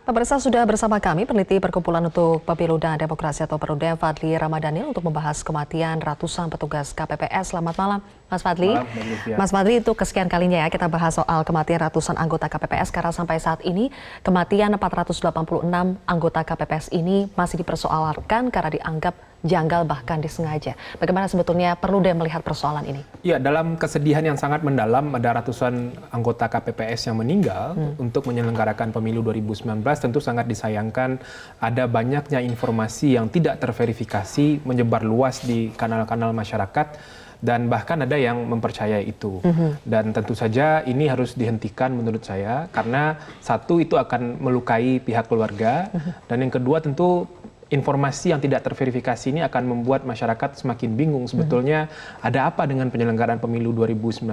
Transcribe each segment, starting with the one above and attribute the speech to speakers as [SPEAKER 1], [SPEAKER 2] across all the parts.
[SPEAKER 1] Pemirsa, sudah bersama kami peneliti Perkumpulan untuk Pemilu dan Demokrasi atau Perludem Fadli Ramadhanil untuk membahas kematian ratusan petugas KPPS. Selamat malam, Mas Fadli. Mas Fadli, itu kesekian kalinya ya kita bahas soal kematian ratusan anggota KPPS karena sampai saat ini kematian 486 anggota KPPS ini masih dipersoalkan karena dianggap janggal bahkan disengaja. Bagaimana sebetulnya Perludem melihat persoalan ini?
[SPEAKER 2] Ya, dalam kesedihan yang sangat mendalam ada ratusan anggota KPPS yang meninggal untuk menyelenggarakan pemilu 2019. Tentu sangat disayangkan ada banyaknya informasi yang tidak terverifikasi menyebar luas di kanal-kanal masyarakat dan bahkan ada yang mempercayai itu. Dan tentu saja ini harus dihentikan menurut saya karena satu, itu akan melukai pihak keluarga, dan yang kedua tentu informasi yang tidak terverifikasi ini akan membuat masyarakat semakin bingung sebetulnya ada apa dengan penyelenggaraan pemilu 2019,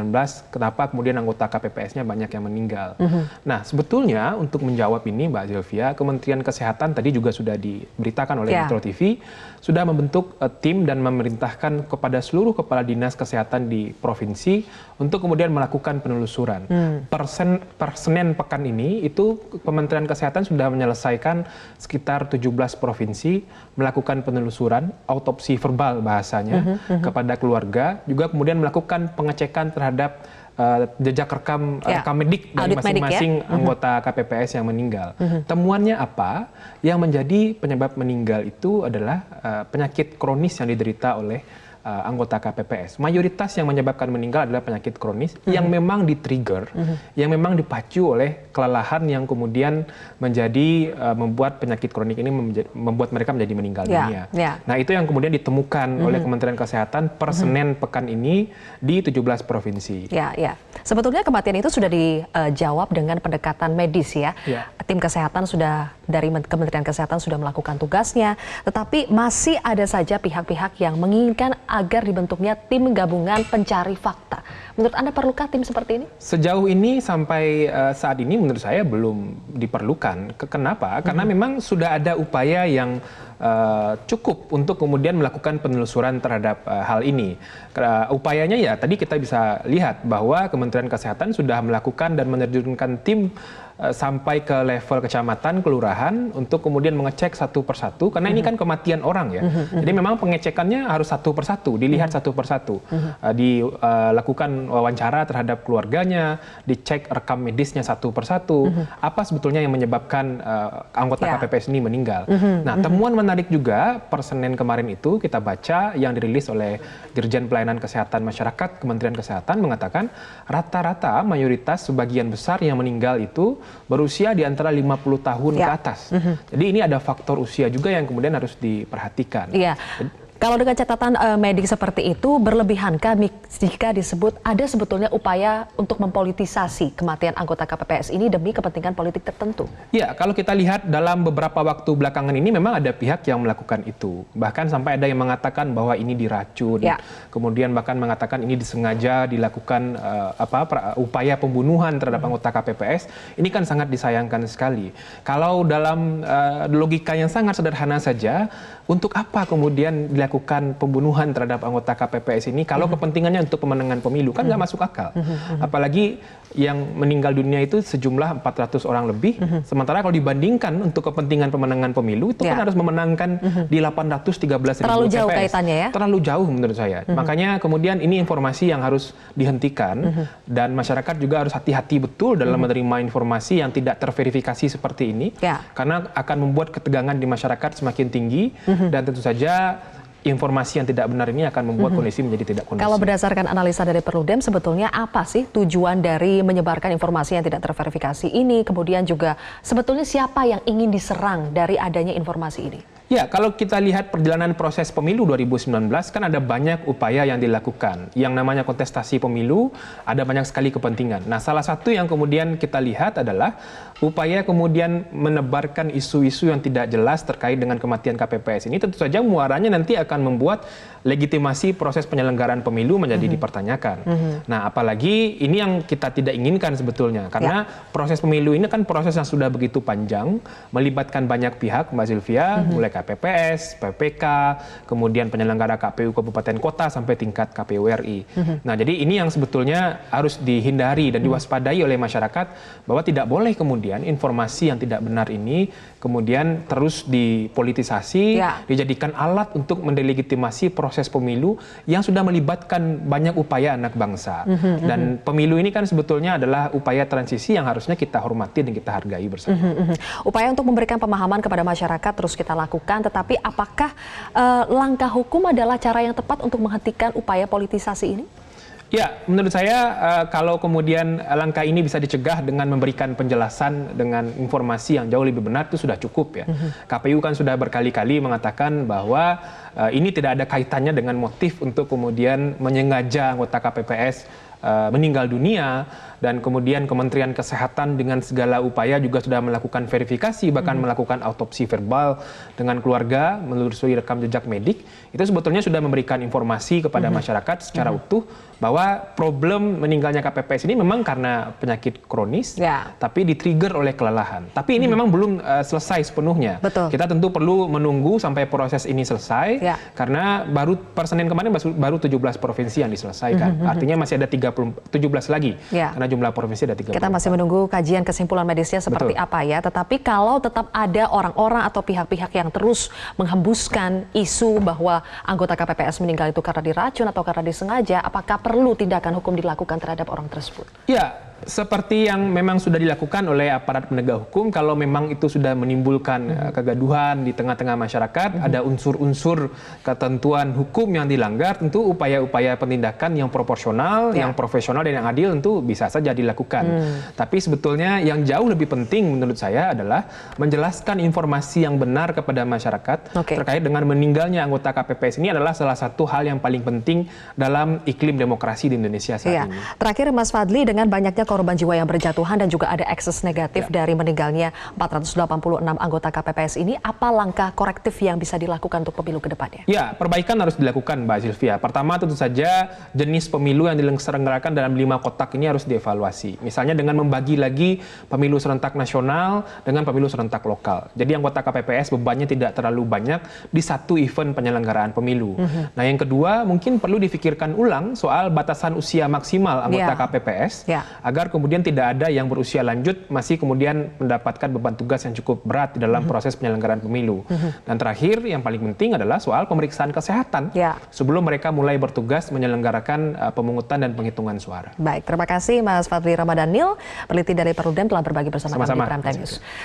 [SPEAKER 2] kenapa kemudian anggota KPPS-nya banyak yang meninggal. Nah, sebetulnya untuk menjawab ini Mbak Zilvia, Kementerian Kesehatan tadi juga sudah diberitakan oleh Metro TV, sudah membentuk tim dan memerintahkan kepada seluruh kepala dinas kesehatan di provinsi untuk kemudian melakukan penelusuran. Per Senin pekan ini itu Kementerian Kesehatan sudah menyelesaikan sekitar 17 provinsi melakukan penelusuran, autopsi verbal bahasanya kepada keluarga, juga kemudian melakukan pengecekan terhadap jejak rekam medik dari masing-masing anggota KPPS yang meninggal. Temuannya apa? Yang menjadi penyebab meninggal itu adalah penyakit kronis yang diderita oleh anggota KPPS. Mayoritas yang menyebabkan meninggal adalah penyakit kronis yang memang di-trigger, yang memang dipacu oleh kelelahan yang kemudian menjadi membuat penyakit kronik ini membuat mereka menjadi meninggal dunia. Nah, itu yang kemudian ditemukan oleh Kementerian Kesehatan per Senin pekan ini di 17 provinsi.
[SPEAKER 1] Sebetulnya kematian itu sudah dijawab dengan pendekatan medis ya. Tim kesehatan dari Kementerian Kesehatan sudah melakukan tugasnya, tetapi masih ada saja pihak-pihak yang menginginkan agar dibentuknya tim gabungan pencari fakta. Menurut Anda perlukah tim seperti ini? Sejauh
[SPEAKER 2] ini sampai saat ini menurut saya belum diperlukan. Kenapa? Karena memang sudah ada upaya yang cukup untuk kemudian melakukan penelusuran terhadap hal ini. Upayanya ya tadi kita bisa lihat bahwa Kementerian Kesehatan sudah melakukan dan menerjunkan tim sampai ke level kecamatan, kelurahan untuk kemudian mengecek satu persatu karena ini kan kematian orang ya. Jadi memang pengecekannya harus satu persatu, dilihat satu persatu. Dilakukan wawancara terhadap keluarganya, dicek rekam medisnya satu persatu. Apa sebetulnya yang menyebabkan anggota KPPS ini meninggal. Nah, temuan menarik juga per Senin kemarin itu kita baca yang dirilis oleh Dirjen Pelayanan Kesehatan Masyarakat Kementerian Kesehatan mengatakan rata-rata mayoritas sebagian besar yang meninggal itu berusia di antara 50 tahun ke atas. Jadi ini ada faktor usia juga yang kemudian harus diperhatikan.
[SPEAKER 1] Kalau dengan catatan medik seperti itu, berlebihankah jika disebut ada sebetulnya upaya untuk mempolitisasi kematian anggota KPPS ini demi kepentingan politik tertentu?
[SPEAKER 2] Ya, kalau kita lihat dalam beberapa waktu belakangan ini memang ada pihak yang melakukan itu. Bahkan sampai ada yang mengatakan bahwa ini diracun. Kemudian bahkan mengatakan ini disengaja dilakukan upaya pembunuhan terhadap anggota KPPS. Ini kan sangat disayangkan sekali. Kalau dalam logika yang sangat sederhana saja, untuk apa kemudian dilakukan pembunuhan terhadap anggota KPPS ini kalau kepentingannya untuk pemenangan pemilu? Kan nggak masuk akal. Apalagi yang meninggal dunia itu sejumlah 400 orang lebih, sementara kalau dibandingkan untuk kepentingan pemenangan pemilu itu kan harus memenangkan di 813.000
[SPEAKER 1] terlalu jauh
[SPEAKER 2] TPS.
[SPEAKER 1] Kaitannya ya?
[SPEAKER 2] Terlalu jauh menurut saya. Makanya kemudian ini informasi yang harus dihentikan dan masyarakat juga harus hati-hati betul dalam menerima informasi yang tidak terverifikasi seperti ini, karena akan membuat ketegangan di masyarakat semakin tinggi. Dan tentu saja informasi yang tidak benar ini akan membuat kondisi menjadi tidak kondusif.
[SPEAKER 1] Kalau berdasarkan analisa dari Perludem, sebetulnya apa sih tujuan dari menyebarkan informasi yang tidak terverifikasi ini? Kemudian juga sebetulnya siapa yang ingin diserang dari adanya informasi ini?
[SPEAKER 2] Ya, kalau kita lihat perjalanan proses pemilu 2019 kan ada banyak upaya yang dilakukan. Yang namanya kontestasi pemilu ada banyak sekali kepentingan. Nah, salah satu yang kemudian kita lihat adalah upaya kemudian menebarkan isu-isu yang tidak jelas terkait dengan kematian KPPS ini. Tentu saja muaranya nanti akan membuat legitimasi proses penyelenggaraan pemilu menjadi dipertanyakan. Nah, apalagi ini yang kita tidak inginkan sebetulnya. Karena proses pemilu ini kan proses yang sudah begitu panjang, melibatkan banyak pihak, Mbak Zilvia, mulai KPPS, PPK, kemudian penyelenggara KPU kabupaten kota sampai tingkat KPU RI. Nah, jadi ini yang sebetulnya harus dihindari dan diwaspadai oleh masyarakat bahwa tidak boleh kemudian informasi yang tidak benar ini kemudian terus dipolitisasi, dijadikan alat untuk mendelegitimasi proses pemilu yang sudah melibatkan banyak upaya anak bangsa. Dan pemilu ini kan sebetulnya adalah upaya transisi yang harusnya kita hormati dan kita hargai bersama.
[SPEAKER 1] Upaya untuk memberikan pemahaman kepada masyarakat terus kita lakukan, tetapi apakah langkah hukum adalah cara yang tepat untuk menghentikan upaya politisasi ini?
[SPEAKER 2] Ya, menurut saya kalau kemudian langkah ini bisa dicegah dengan memberikan penjelasan dengan informasi yang jauh lebih benar itu sudah cukup ya. KPU kan sudah berkali-kali mengatakan bahwa ini tidak ada kaitannya dengan motif untuk kemudian menyengaja anggota KPPS meninggal dunia, dan kemudian Kementerian Kesehatan dengan segala upaya juga sudah melakukan verifikasi, bahkan melakukan autopsi verbal dengan keluarga, menelusuri rekam jejak medik. Itu sebetulnya sudah memberikan informasi kepada masyarakat secara utuh bahwa problem meninggalnya KPPS ini memang karena penyakit kronis, tapi di-trigger oleh kelelahan. Tapi ini memang belum selesai sepenuhnya. Kita tentu perlu menunggu sampai proses ini selesai, karena baru per Senin kemarin baru 17 provinsi yang diselesaikan. Artinya masih ada 17 lagi, karena jumlah provinsi ada 30.
[SPEAKER 1] Kita masih menunggu kajian kesimpulan medisnya seperti apa ya. Tetapi kalau tetap ada orang-orang atau pihak-pihak yang terus menghembuskan isu bahwa anggota KPPS meninggal itu karena diracun atau karena disengaja, apakah perlu tindakan hukum dilakukan terhadap orang tersebut?
[SPEAKER 2] Ya, seperti yang memang sudah dilakukan oleh aparat penegak hukum, kalau memang itu sudah menimbulkan kegaduhan di tengah-tengah masyarakat, ada unsur-unsur ketentuan hukum yang dilanggar, tentu upaya-upaya penindakan yang proporsional, yang profesional dan yang adil tentu bisa saja dilakukan. Tapi sebetulnya yang jauh lebih penting menurut saya adalah menjelaskan informasi yang benar kepada masyarakat terkait dengan meninggalnya anggota KPPS ini adalah salah satu hal yang paling penting dalam iklim demokrasi di Indonesia saat ini.
[SPEAKER 1] Terakhir Mas Fadli, dengan banyaknya korban jiwa yang berjatuhan dan juga ada ekses negatif dari meninggalnya 486 anggota KPPS ini, apa langkah korektif yang bisa dilakukan untuk pemilu ke depannya?
[SPEAKER 2] Ya, perbaikan harus dilakukan Mbak Sylvia. Pertama tentu saja jenis pemilu yang diselenggarakan dalam 5 kotak ini harus dievaluasi. Misalnya dengan membagi lagi pemilu serentak nasional dengan pemilu serentak lokal. Jadi anggota KPPS bebannya tidak terlalu banyak di satu event penyelenggaraan pemilu. Nah, yang kedua mungkin perlu difikirkan ulang soal batasan usia maksimal anggota KPPS agar kemudian tidak ada yang berusia lanjut masih kemudian mendapatkan beban tugas yang cukup berat di dalam proses penyelenggaraan pemilu. Dan terakhir yang paling penting adalah soal pemeriksaan kesehatan sebelum mereka mulai bertugas menyelenggarakan pemungutan dan penghitungan suara.
[SPEAKER 1] Baik, terima kasih Mas Fadli Ramadhanil, peneliti dari Perludem telah berbagi bersama kami di Prime Time News.